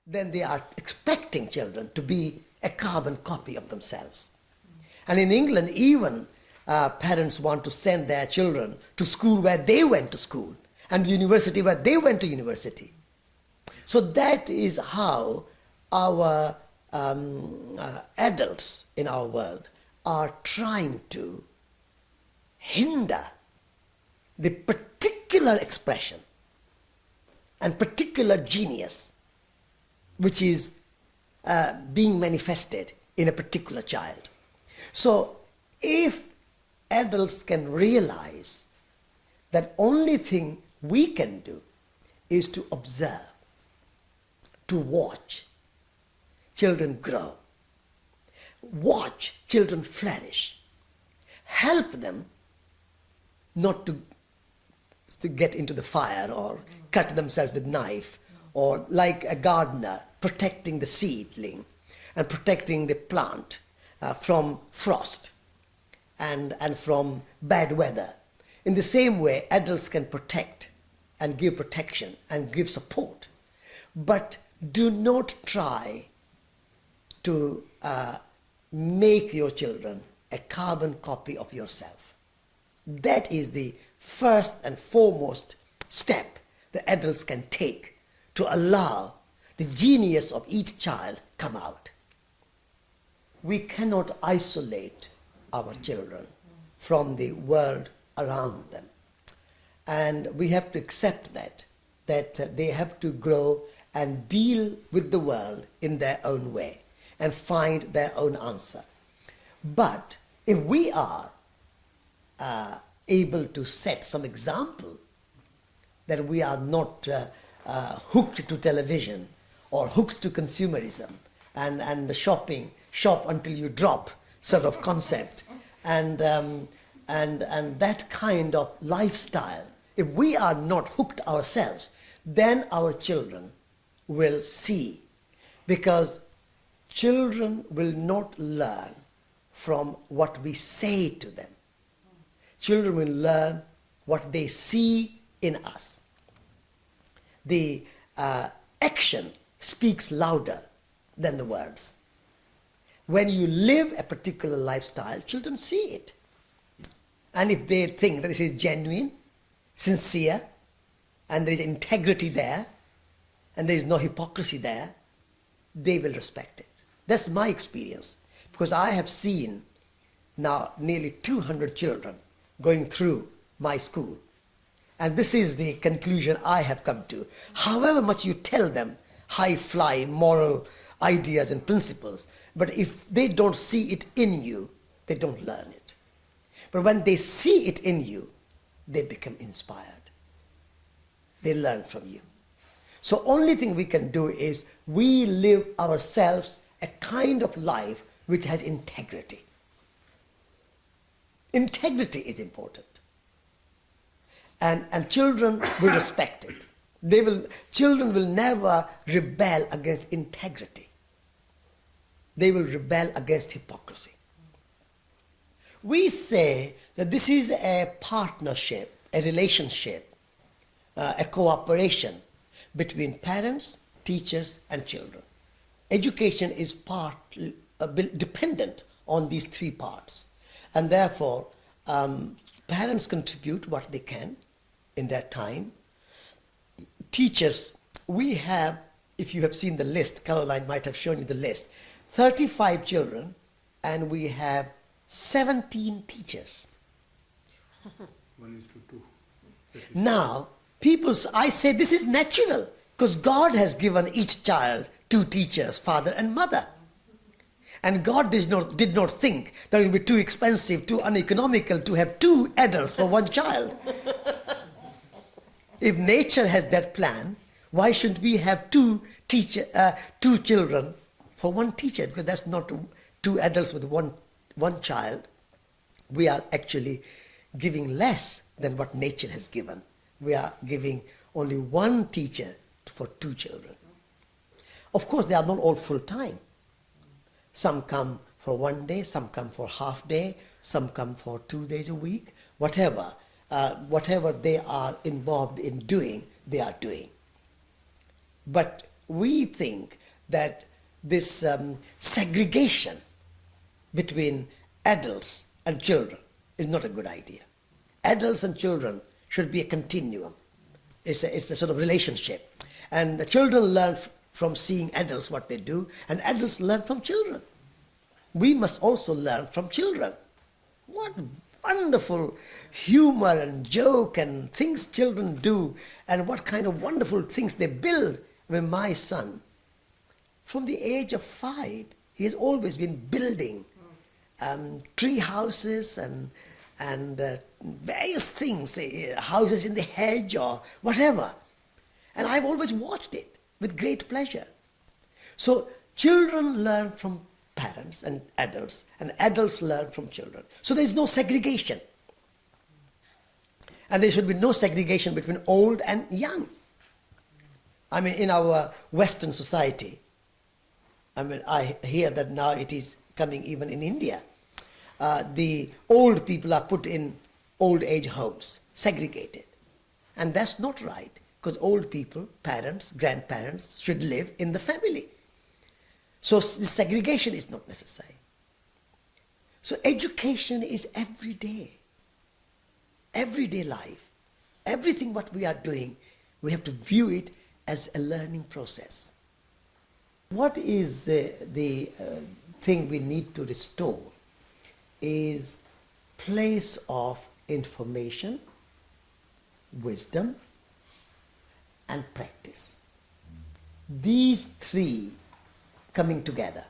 then they are expecting children to be a carbon copy of themselves. And in England, even parents want to send their children to school where they went to school and university where they went to university. So that is how our adults in our world are trying to hinder the particular expression and particular genius which is being manifested in a particular child. So if adults can realize that only thing we can do is to observe, to watch children grow, watch children flourish, help them not to get into the fire or cut themselves with knife, or like a gardener protecting the seedling and protecting the plant from frost and from bad weather. In the same way, adults can protect and give protection and give support, but do not try to make your children a carbon copy of yourself. That is the first and foremost step the adults can take to allow the genius of each child come out. We cannot isolate our children from the world around them. And we have to accept that they have to grow and deal with the world in their own way and find their own answer. But if we are able to set some example that we are not hooked to television or hooked to consumerism and the shop until you drop sort of concept, and that kind of lifestyle, if we are not hooked ourselves, then our children will see, because children will not learn from what we say to them. Children will learn what they see in us. The action speaks louder than the words. When you live a particular lifestyle, children see it. And if they think that this is genuine, sincere, and there is integrity there, and there is no hypocrisy there, they will respect it. That's my experience, because I have seen now nearly 200 children going through my school. And this is the conclusion I have come to. However much you tell them high-fly moral ideas and principles, but if they don't see it in you, they don't learn it. But when they see it in you, they become inspired. They learn from you. So only thing we can do is we live ourselves a kind of life which has integrity. Integrity is important. And children will respect it. Children will never rebel against integrity. They will rebel against hypocrisy. We say that this is a partnership, a relationship, a cooperation between parents, teachers, and children. Education is dependent on these three parts. And therefore, parents contribute what they can in their time. Teachers, we have, if you have seen the list, Caroline might have shown you the list, 35 children, and we have 17 teachers. 1:2. Now, I say this is natural, because God has given each child 2 teachers, father and mother. And God did not think that it would be too expensive, too uneconomical to have 2 adults for 1 child. If nature has that plan, why shouldn't we have 2 children for 1 teacher? Because that's not 2 adults with one child. We are actually giving less than what nature has given. We are giving only 1 teacher for 2 children. Of course, they are not all full time. Some come for 1 day, some come for half day, some come for 2 days a week. Whatever they are involved in doing, they are doing. But we think that this segregation between adults and children is not a good idea. Adults and children should be a continuum. It's a sort of relationship. And the children learn from seeing adults what they do, and adults learn from children. We must also learn from children. What wonderful humor and joke and things children do, and what kind of wonderful things they build. When my son, from the age of 5, he has always been building tree houses and various things, houses in the hedge or whatever. And I've always watched it with great pleasure. So children learn from parents and adults learn from children. So there is no segregation. And there should be no segregation between old and young. I mean, in our Western society, I mean, I hear that now it is coming even in India. The old people are put in old age homes, segregated. And that's not right, because old people, parents, grandparents should live in the family. So this segregation is not necessary. So education is everyday life. Everything what we are doing, we have to view it as a learning process. What is the thing we need to restore is place of information, wisdom, and practice. These three coming together.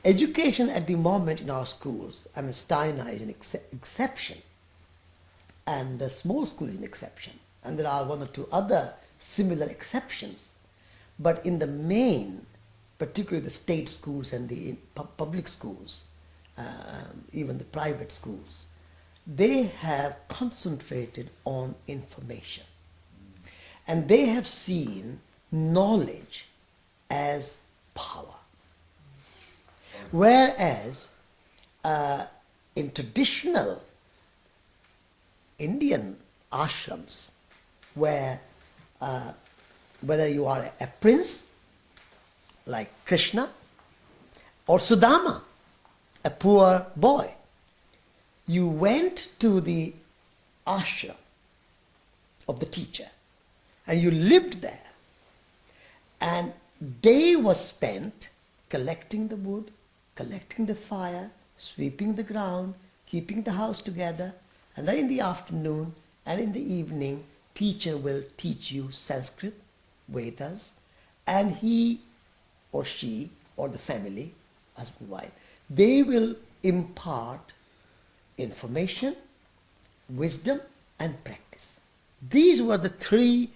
Education at the moment in our schools, I mean, Steiner is an exception, and a small school is an exception, and there are one or two other similar exceptions. But in the main, particularly the state schools and the public schools, even the private schools, they have concentrated on information. And they have seen knowledge as power. Whereas in traditional Indian ashrams, where whether you are a prince like Krishna or Sudama, a poor boy, you went to the ashram of the teacher and you lived there, and day was spent collecting the wood, collecting the fire, sweeping the ground, keeping the house together, and then in the afternoon and in the evening, teacher will teach you Sanskrit, Vedas, and he or she or the family, husband, wife, they will impart information, wisdom, and practice. These were the three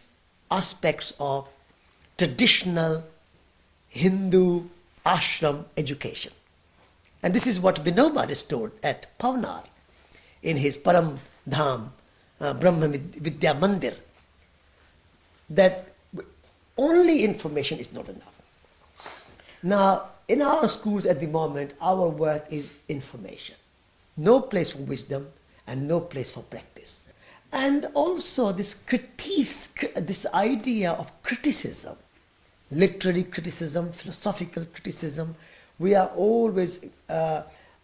aspects of traditional Hindu ashram education. And this is what Vinoba restored at Pavanar in his Param Dham Brahma Vidya Mandir, that only information is not enough. Now, in our schools at the moment, our work is information. No place for wisdom and no place for practice. And also this idea of criticism, literary criticism, philosophical criticism. We are always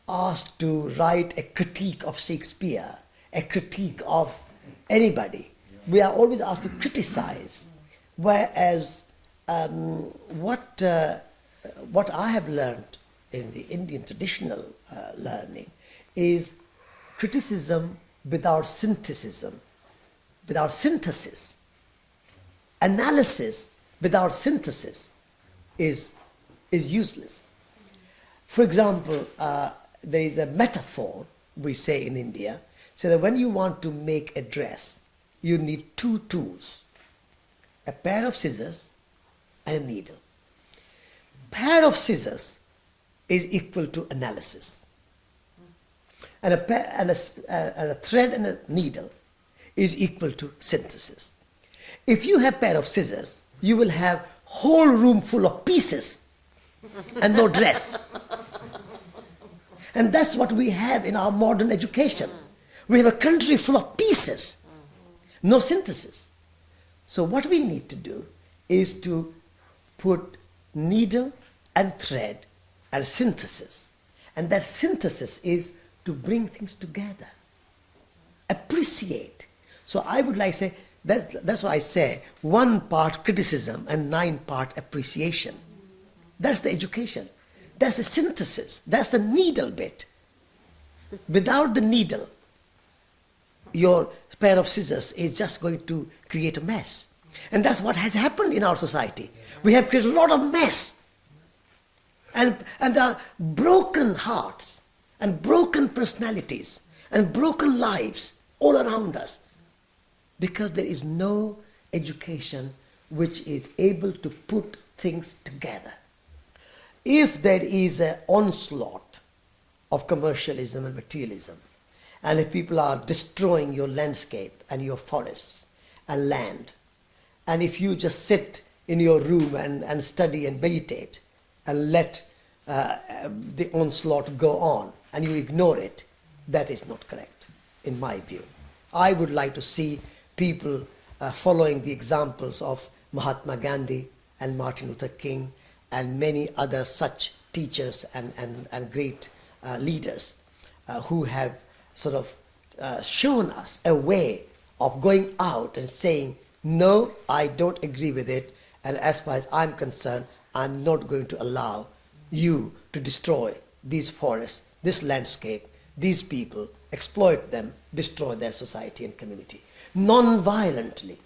asked to write a critique of Shakespeare, a critique of anybody. We are always asked to criticize. Whereas what I have learned in the Indian traditional learning is criticism without synthesis, analysis without synthesis is useless. For example, there is a metaphor we say in India, so that when you want to make a dress, you need two tools, a pair of scissors and a needle. Pair of scissors is equal to analysis, and a thread and a needle is equal to synthesis. If you have pair of scissors, you will have whole room full of pieces and no dress. And that's what we have in our modern education. We have a country full of pieces, no synthesis. So what we need to do is to put needle and thread and synthesis. And that synthesis is to bring things together. Appreciate. So I would like to say, that's why I say 1 part criticism and 9 part appreciation. That's the education. That's the synthesis. That's the needle bit. Without the needle, your pair of scissors is just going to create a mess. And that's what has happened in our society. We have created a lot of mess. And there are broken hearts and broken personalities and broken lives all around us because there is no education which is able to put things together. If there is an onslaught of commercialism and materialism, and if people are destroying your landscape and your forests and land, and if you just sit in your room and study and meditate and let the onslaught go on and you ignore it, that is not correct, in my view. I would like to see people following the examples of Mahatma Gandhi and Martin Luther King and many other such teachers and great leaders who have sort of shown us a way of going out and saying, no, I don't agree with it, and as far as I'm concerned, I'm not going to allow you to destroy these forests, this landscape, these people, exploit them, destroy their society and community. Non-violently,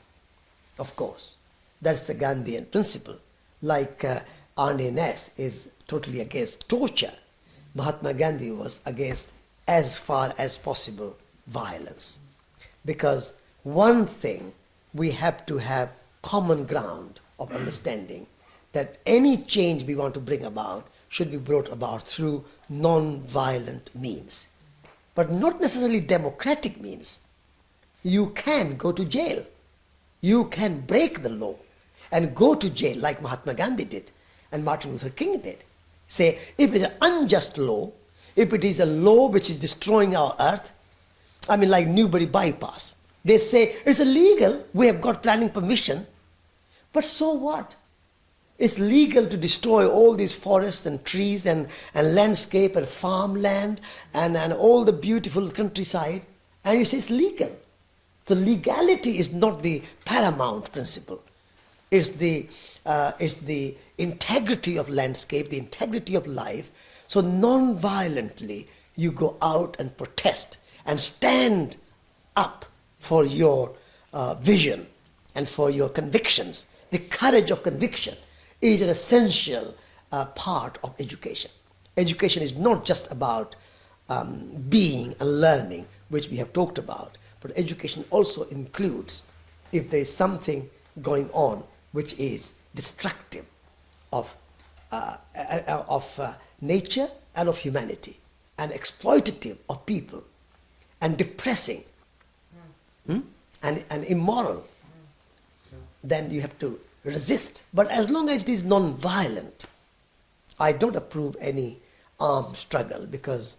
of course. That's the Gandhian principle. Like Arne Naess is totally against torture, Mahatma Gandhi was against, as far as possible, violence. Because one thing, we have to have common ground of understanding that any change we want to bring about should be brought about through non-violent means, but not necessarily democratic means. You can go to jail. You can break the law and go to jail like Mahatma Gandhi did and Martin Luther King did. Say, if it's an unjust law, if it is a law which is destroying our earth, I mean like Newbury bypass, they say it's illegal, we have got planning permission, but so what? It's legal to destroy all these forests and trees and landscape and farmland and all the beautiful countryside, and you say it's legal. So legality is not the paramount principle. It's the integrity of landscape, the integrity of life. So non-violently you go out and protest and stand up for your vision and for your convictions. The courage of conviction is an essential part of education. Education is not just about being and learning, which we have talked about, but education also includes if there is something going on which is destructive of nature and of humanity, and exploitative of people, and depressing, and immoral, then you have to resist. But as long as it is non-violent, I don't approve any armed struggle, because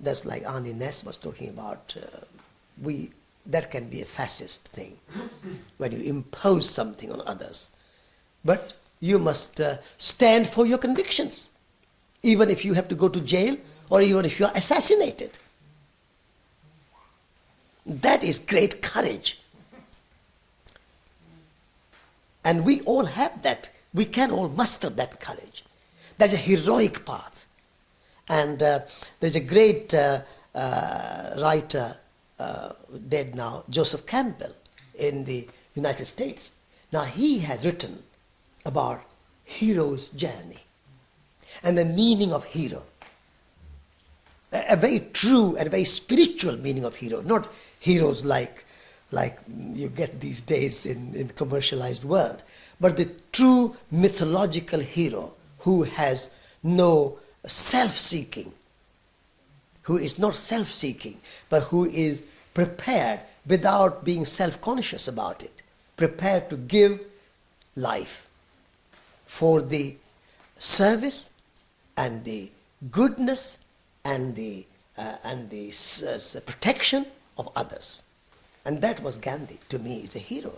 that's like Arne Naess was talking about. That can be a fascist thing when you impose something on others. But you must stand for your convictions, even if you have to go to jail or even if you are assassinated. That is great courage. And we all have that. We can all muster that courage. That's a heroic path. And there's a great writer, dead now, Joseph Campbell, in the United States. Now he has written about hero's journey and the meaning of hero. A very true and very spiritual meaning of hero, not heroes like you get these days in commercialized world, but the true mythological hero who has no self-seeking, who is not self-seeking, but who is prepared without being self-conscious about it, prepared to give life for the service and the goodness and the protection of others. And that was Gandhi. To me, is a hero.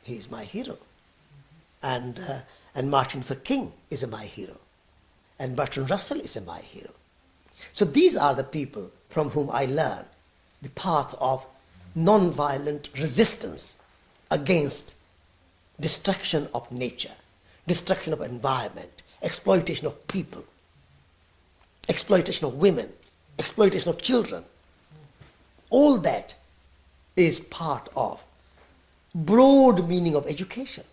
He is my hero. And And Martin Luther King is my hero. And Bertrand Russell is my hero. So these are the people from whom I learned the path of non-violent resistance against destruction of nature, destruction of environment, exploitation of people, exploitation of women, exploitation of children. All that is part of broad meaning of education.